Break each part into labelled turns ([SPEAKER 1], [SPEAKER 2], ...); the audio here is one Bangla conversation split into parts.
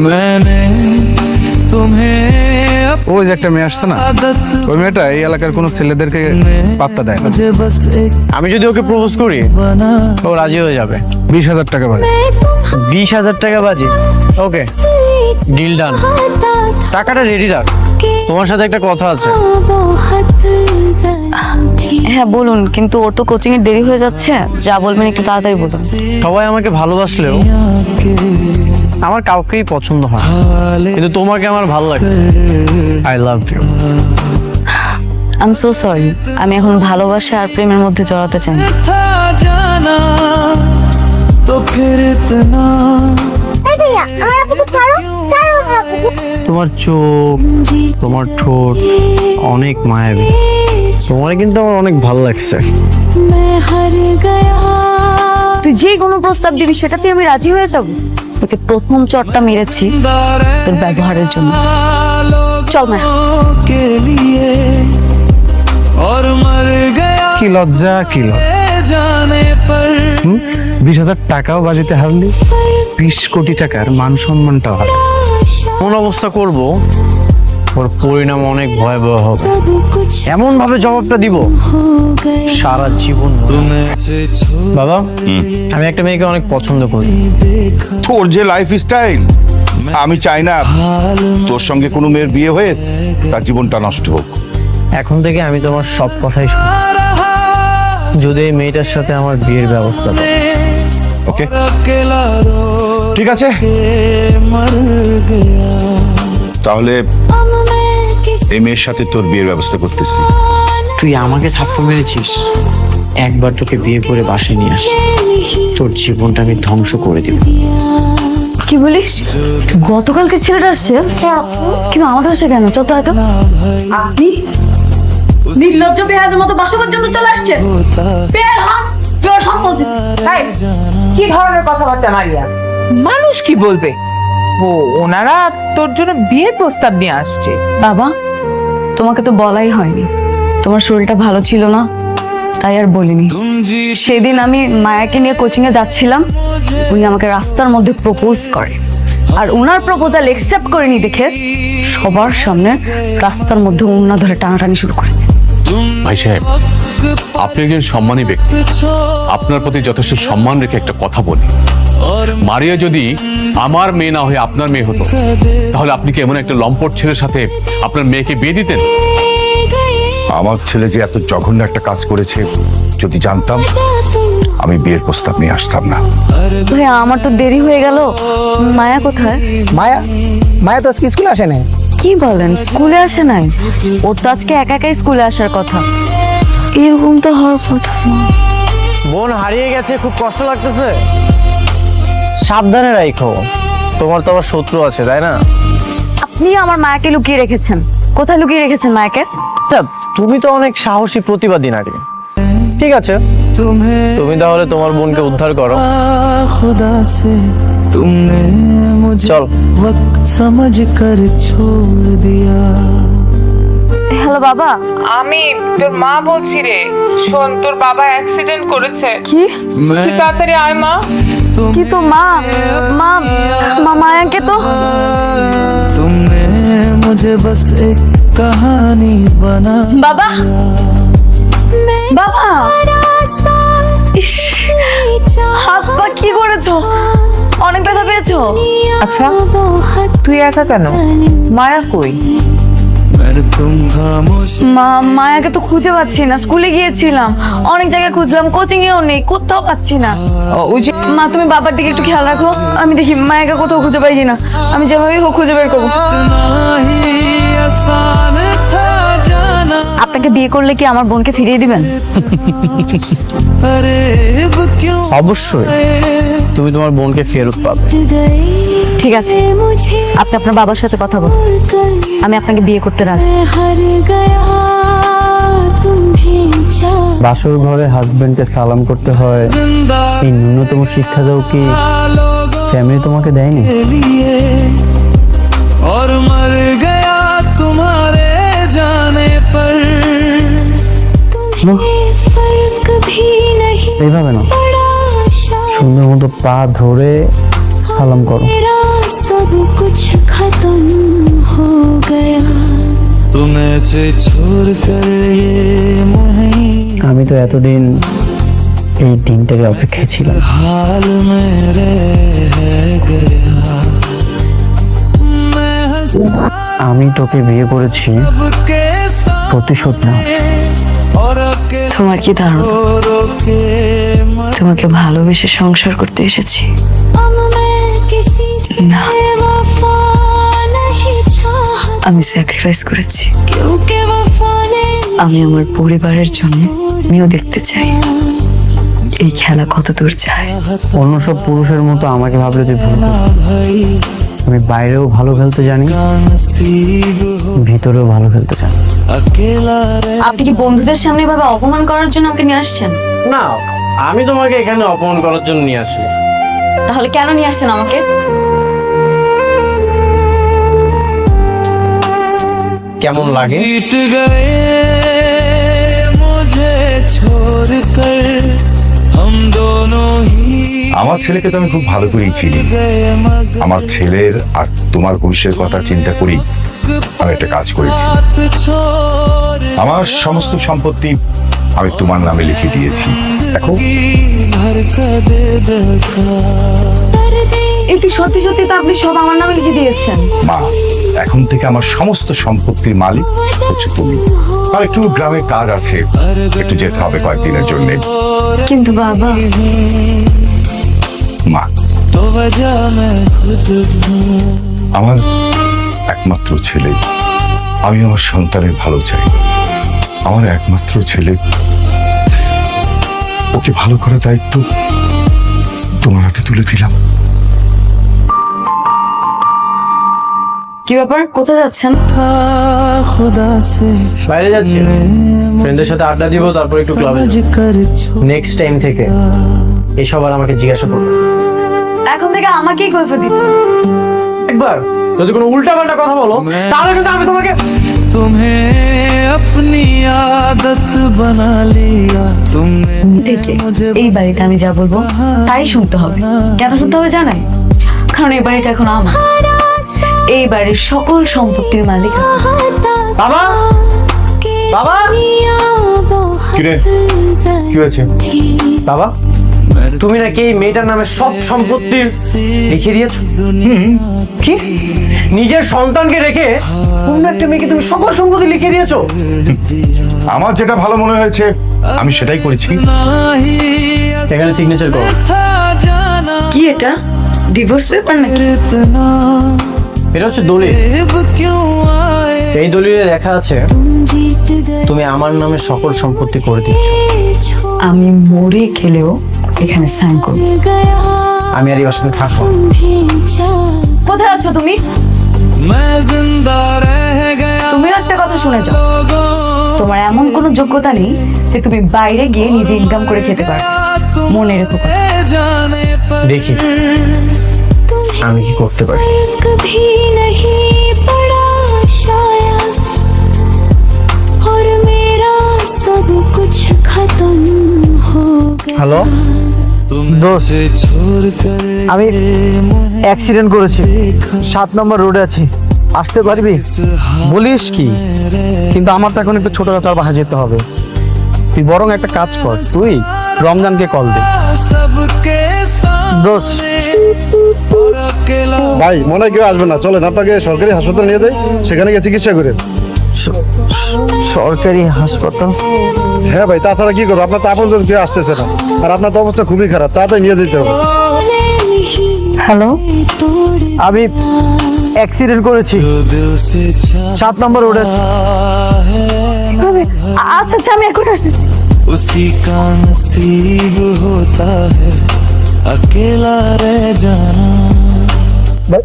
[SPEAKER 1] मैंने तुम्हें
[SPEAKER 2] ওই যে একটা মেয়ে আসছে না, ওই মেয়েটা এই এলাকার কোনো ছেলেদেরকে পাত্তা দেয় না।
[SPEAKER 1] मुझे बस एक
[SPEAKER 3] আমি যদি ওকে প্রপোজ করি
[SPEAKER 1] बना
[SPEAKER 3] ও রাজি হয়ে যাবে।
[SPEAKER 2] 20,000 টাকা বাজে।
[SPEAKER 3] 20,000 টাকা বাজি। ওকে, ডিল ডান। টাকাটা রেডি রাখ, তোমার সাথে একটা কথা আছে।
[SPEAKER 4] হ্যাঁ বলুন, কিন্তু ওর তো কোচিং এর দেরি হয়ে যাচ্ছে, যা বলবেন একটু তাড়াতাড়ি বলুন।
[SPEAKER 3] সবাই আমাকে ভালোবাসলেও আমার কাউকেই পছন্দ হয় না। কিন্তু তোমাকে আমার ভালো লাগে। I love you.
[SPEAKER 4] I am so sorry, আমি এখন ভালোবাসা আর প্রেমের মধ্যে জড়াতে চাই না।
[SPEAKER 1] था जाना तो फिर इतना
[SPEAKER 3] তোমার চোখ, তোমার ঠোঁট অনেক মায়াবী। তোমার কিন্তু আমার অনেক ভালো লাগছে।
[SPEAKER 4] তুই যে কোনো প্রস্তাব দিবি সেটাতে আমি রাজি হয়ে যাব। তোকে প্রথম চটটা মেরেছি তোর ব্যবহারের জন্য। চল না।
[SPEAKER 1] के लिए और मर गया
[SPEAKER 2] কি লজ্জা, কি লজ্জা।
[SPEAKER 1] जाने पर
[SPEAKER 2] 20,000 টাকাও বাজিতে হারলি, 20 কোটি টাকার মান সম্মানটাও হারলি।
[SPEAKER 3] কোন অবস্থা করব ওর পরিণাম অনেক ভয়াবহ হবে। এমন ভাবে জবাবটা দিব সারা জীবন। বাবা, আমি একটা মেয়েকে অনেক পছন্দ করি।
[SPEAKER 5] তোর যে লাইফ স্টাইল, আমি চাই না তোর সঙ্গে কোনো মেয়ের বিয়ে হয়ে তার জীবনটা নষ্ট হোক।
[SPEAKER 3] এখন থেকে আমি তোমার সব কথাই শুনি। যদি এই মেয়েটার সাথে আমার বিয়ের ব্যবস্থা করো।
[SPEAKER 5] ওকে,
[SPEAKER 1] अकेला रो
[SPEAKER 5] ঠিক আছে,
[SPEAKER 1] के मर गया
[SPEAKER 5] তাহলে এই মেয়ের সাথে তোর বিয়ের ব্যবস্থা করতেছি।
[SPEAKER 3] তুই আমাকে থাপ্পড় মেরেছিস, একবার তোকে বিয়ে করে বাসায় নিয়ে আসি, তোর জীবনটা আমি ধ্বংস করে দিব।
[SPEAKER 4] কি বলিস? গতকালকে ছেলেটা আসছে, কিন্তু আমাদের আসে কেন? চল তো হয়তো আপনি নির্লজ্জ বেহাদের মতো বাসা পর্যন্ত চলে আসছে। বের হন, বের হন বলতেছি।
[SPEAKER 6] এই, কি ধরনের কথাবার্তা মারিয়া? মানুষ কি বলবে? ও ওনারা তোর জন্য বিয়ের প্রস্তাব নিয়ে আসছে।
[SPEAKER 4] বাবা, তোমাকে তো বলাই হয়নি, তোমার শরীরটা ভালো ছিল না, তাই আর বলিনি। সেদিন আমি মায়াকে নিয়ে কোচিং এ যাচ্ছিলাম, উনি আমাকে রাস্তার মধ্যে প্রপোজ করে, আর ওনার প্রপোজাল একসেপ্ট করেনি দেখে সবার সামনে রাস্তার মধ্যে ওনা ধরে টানাটানি শুরু করেছে।
[SPEAKER 7] ভাই সাহেব, আপনি একজন সম্মানী ব্যক্তি, আপনার প্রতি যথেষ্ট সম্মান রেখে একটা কথা বলি। মারিয়া যদি আমার মেয়ে না হয়ে আপনার মেয়ে হতো, তাহলে আপনি কি এমন একটা লম্পট ছেলের সাথে আপনার মেয়েকে বিয়ে দিতেন?
[SPEAKER 5] আমার ছেলে যে এত জঘন্য একটা কাজ করেছে, যদি জানতাম আমি বিয়ের প্রস্তাব নিয়ে আসতাম না।
[SPEAKER 4] ভাইয়া, আমার তো দেরি হয়ে গেল। মায়া কোথায়?
[SPEAKER 8] মায়া মায়া তো আজকে স্কুলে আসে নাই।
[SPEAKER 4] কি বলেন, স্কুলে আসে নাই? ওর তো আজকে একা একাই স্কুলে আসার কথা। এরকম তো হওয়ার কথা না।
[SPEAKER 3] বোন হারিয়ে গেছে, খুব কষ্ট লাগতেছে। সাবধানে রাখো, তোমার তো আবার শত্রু আছে, তাই না?
[SPEAKER 4] আপনি আমার মায়াকে লুকিয়ে রেখেছেন। কোথায় লুকিয়ে রেখেছেন মায়াকে?
[SPEAKER 3] আচ্ছা, তুমি তো অনেক সাহসী প্রতিবাদী নারী। ঠিক আছে,
[SPEAKER 1] तुम्हें
[SPEAKER 3] তুমি তাহলে তোমার বোনকে উদ্ধার করো।
[SPEAKER 1] खुदा से तुमने मुझे
[SPEAKER 3] चल।
[SPEAKER 1] वक्त समझ कर छोड़ दिया।
[SPEAKER 4] হ্যালো বাবা।
[SPEAKER 6] আমি তোর মা বলছি রে। শোন, তোর বাবা অ্যাক্সিডেন্ট করেছে।
[SPEAKER 4] কি?
[SPEAKER 6] তুই তাড়াতাড়ি আয় মা।
[SPEAKER 4] কি তো মা মা মা মায়াকে তো
[SPEAKER 1] तुमने मुझे बस एक कहानी बना
[SPEAKER 4] বাবা বাবা ইস, হাত পা কি করেছো? অনেক ব্যথা পেয়েছো?
[SPEAKER 6] আচ্ছা, তুই একা কেন? মায়া কই?
[SPEAKER 1] मैं तुम खामोश
[SPEAKER 4] মা মায়াকে তো খুঁজে পাচ্ছি না। স্কুলে গিয়েছিলাম, অনেক জায়গায় খুঁজলাম, কোচিং এও নেই, কোথাও পাচ্ছি না।
[SPEAKER 6] ওই যে
[SPEAKER 4] মা, তুমি বাবার দিকে একটু খেয়াল রাখো, আমি দেখি মায়াকে কোথাও খুঁজে পাই কিনা। আমি যেভাবেই হোক খুঁজে বের করবো।
[SPEAKER 1] इतना ही आसान था जाना।
[SPEAKER 4] আপনাকে বিয়ে করলে কি আমার বোনকে ফিরিয়ে দিবেন?
[SPEAKER 1] अरे अब क्यों
[SPEAKER 3] অবশ্যই তুমি তোমার বোনকে ফেরত পাবে।
[SPEAKER 4] ঠিক আছে, আপনি আপনার বাবার সাথে কথা বলুন, আমি আপনাকে বিয়ে করতে রাজি।
[SPEAKER 3] বাসর ঘরে হাজবেন্ডকে সালাম করতে হয়,
[SPEAKER 1] जिंदा
[SPEAKER 3] এই ন্যূনতম শিক্ষা দাও কি
[SPEAKER 1] लोगों
[SPEAKER 3] ফ্যামিলি তোমাকে দেয়নি?
[SPEAKER 1] के लिए और मर गया तुम्हारे जाने पर।
[SPEAKER 3] এইভাবে না, সুন্দর মতো পা ধরে সালাম করো।
[SPEAKER 1] खत्म हो गया तुम्हें छोड़ कर ये मुहिम
[SPEAKER 3] আমি তো এতদিন এই দিনটাকে অপেক্ষায় ছিলাম।
[SPEAKER 1] हाल में रह गया मैं
[SPEAKER 3] আমি তোকে বিয়ে করেছি
[SPEAKER 1] सबके
[SPEAKER 3] প্রতিশোধ না।
[SPEAKER 1] और अकेले
[SPEAKER 4] তোমার কি ধারণা
[SPEAKER 1] रो के
[SPEAKER 4] তোমাকে ভালোবেসে সংসার করতে এসেছি? না, আমি স্যাক্রিফাইস করেছি। আমি আমার পরিবারের জন্য আমিও দেখতে চাই এই খেলা কত দূর যায়।
[SPEAKER 3] অন্য সব পুরুষের মতো আমাকে ভাবলে তুই ভুল করবি। আমি বাইরেও ভালো খেলতে জানি,
[SPEAKER 1] नसीब हो
[SPEAKER 3] ভিতরেও ভালো খেলতে জানি।
[SPEAKER 1] अकेला रह
[SPEAKER 4] আপনি কি বন্ধুদের সামনে এভাবে অপমান করার জন্য আমাকে নিয়ে আসছেন?
[SPEAKER 3] না, আমি তোমাকে এখানে অপমান করার জন্য নিয়ে আসি।
[SPEAKER 4] তাহলে কেন নিয়ে আসছেন আমাকে?
[SPEAKER 3] কেমন লাগে?
[SPEAKER 1] जीत गए मुझे छोड़ कर हम दोनों ही
[SPEAKER 5] আমার ছেলেকে তো আমি খুব ভালো করেই চিনি।
[SPEAKER 1] गए मगर
[SPEAKER 5] আমার ছেলের আর তোমার ভবিষ্যের কথা চিন্তা করি আমি একটা কাজ করেছি।
[SPEAKER 1] साथ छोड़
[SPEAKER 5] আমার সমস্ত সম্পত্তি আমি তোমার নামে লিখে দিয়েছি। দেখো,
[SPEAKER 1] भर का दे दका
[SPEAKER 4] একটু সত্যি সত্যি তো আপনি সব আমার নামে লিখে দিয়েছেন।
[SPEAKER 5] মা, এখন থেকে আমার সমস্ত সম্পত্তির মালিক হচ্ছে তুমি। আর একটু গ্রামে কাজ আছে, একটু যেতে হবে কয়েকদিনের জন্য।
[SPEAKER 4] কিন্তু বাবা,
[SPEAKER 5] মা,
[SPEAKER 1] तो वजह मैं खुद दूं
[SPEAKER 5] আমার একমাত্র ছেলে, আমি আমার সন্তানের ভালো চাই। আমার একমাত্র ছেলে, ওকে ভালো করার দায়িত্ব তোমার হাতে তুলে দিলাম।
[SPEAKER 4] কি ব্যাপার, কোথায় যাচ্ছেন?
[SPEAKER 1] था खुदा से
[SPEAKER 3] বাইরে যাচ্ছি, ফ্রেন্ডদের সাথে আড্ডা দিব, তারপর একটু ক্লাবে
[SPEAKER 1] समझ कर छोड़
[SPEAKER 3] নেক্সট টাইম থেকে এসব আর আমাকে জিজ্ঞাসা করবে।
[SPEAKER 4] এখন থেকে আমাকেই কৈফিয়ত দিতে হবে।
[SPEAKER 3] একবার যদি কোনো উল্টাপাল্টা কথা বলো তাহলে কিন্তু আমি তোমাকে
[SPEAKER 1] तुम्हें अपनी आदत बना लिया तुमने
[SPEAKER 4] থেকে এই বাড়িতে আমি যা বলবো তাই শুনতে হবে। কেন শুনতে হবে জানেন? কারণ এই বাড়িটা এখন আমার। এই বাড়ির সকল সম্পত্তির মালিক আমি।
[SPEAKER 3] বাবা, বাবা,
[SPEAKER 5] কিরে, কি হয়েছে?
[SPEAKER 3] বাবা, তুমি নাকি এই মেয়েটার নামে সব সম্পত্তি লিখে দিয়েছো? কি, নিজের সন্তানকে রেখে অন্য একটা মেয়েকে তুমি সকল সম্পত্তি লিখে দিয়েছো?
[SPEAKER 5] আমার যেটা ভালো মনে হয়েছে আমি সেটাই করেছি।
[SPEAKER 3] এখানে সিগনেচার করো।
[SPEAKER 1] था जाना
[SPEAKER 4] কি এটা, ডিভোর্স পেপার নাকি?
[SPEAKER 1] इतना
[SPEAKER 3] এটা হচ্ছে দলিল।
[SPEAKER 1] अब क्यों आए
[SPEAKER 3] এই দলিলে লেখা আছে
[SPEAKER 1] जीत गए
[SPEAKER 3] তুমি আমার নামে সকল সম্পত্তি করে দিচ্ছ।
[SPEAKER 4] আমি মরে গেলেও এখানে সাইন করব।
[SPEAKER 1] गया
[SPEAKER 3] আমি আর এই বাসাতে থাকবো না।
[SPEAKER 4] কোথায় আছো তুমি?
[SPEAKER 1] मैं जिंदा रह गया
[SPEAKER 4] তুমিও একটা কথা শুনে যাও, তোমার এমন কোনো যোগ্যতা নেই যে তুমি বাইরে গিয়ে নিজে ইনকাম করে খেতে পারো। মনে রেখো কথা।
[SPEAKER 1] जाने पर
[SPEAKER 3] দেখি আমি কি করতে পারি।
[SPEAKER 1] कभी नहीं पड़ा शायद और मेरा सब कुछ खत्म हो गया
[SPEAKER 3] হ্যালো দোস্ত,
[SPEAKER 1] छोड़ कर
[SPEAKER 3] আমি অ্যাক্সিডেন্ট করেছি, 7 নম্বর রোডে আছি, আসতে পারবি?
[SPEAKER 9] বলিস কি? কিন্তু আমার তো এখন একটু ছোট চাচার বাসা যেতে হবে। তুই বরং একটা কাজ কর, তুই রমজানকে কল দে।
[SPEAKER 1] सबके
[SPEAKER 3] দোস্ত,
[SPEAKER 1] और अकेला
[SPEAKER 10] ভাই মনে হয় কেউ আসবে না, চলেন আপনাকে সরকারি হাসপাতালে নিয়ে যাই, সেখানে গিয়ে চিকিৎসা করেন।
[SPEAKER 3] সরকারি হাসপাতাল?
[SPEAKER 10] হ্যাঁ ভাই, তাছাড়া কি করবো, আপনার তো আপনজন কেউ আসতেছে না, আর আপনার তো অবস্থা খুবই খারাপ, তাড়াতাড়ি নিয়ে যেতে হবে।
[SPEAKER 3] হ্যালো, আমি অ্যাক্সিডেন্ট করেছি,
[SPEAKER 1] दिल से
[SPEAKER 3] 7 নম্বর রোডে আছি।
[SPEAKER 4] আচ্ছা আচ্ছা, আমি এখন আসতেছি।
[SPEAKER 1] उसी का नसीब होता है अकेला रह जाना
[SPEAKER 10] ভাই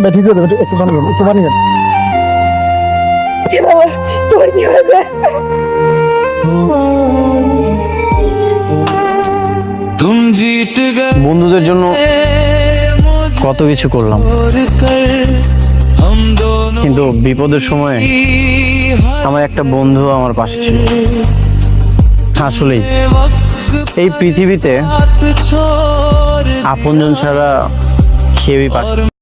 [SPEAKER 10] ভাই ঠিক আছে, একটু পানি দেন, একটু পানি দেন।
[SPEAKER 4] তোমার কি হয়েছে?
[SPEAKER 1] तुम जीत गए
[SPEAKER 3] বন্ধুদের জন্য
[SPEAKER 1] मुझे
[SPEAKER 3] কত কিছু করলাম,
[SPEAKER 1] छोड़ कर हम दोनों
[SPEAKER 3] কিন্তু বিপদের সময়
[SPEAKER 1] ही
[SPEAKER 3] আমার একটা বন্ধু আমার পাশে ছিল। আসলেই
[SPEAKER 1] वक्त
[SPEAKER 3] এই পৃথিবীতে
[SPEAKER 1] साथ छोड़
[SPEAKER 3] আপনজন ছাড়া কেউই পারে না।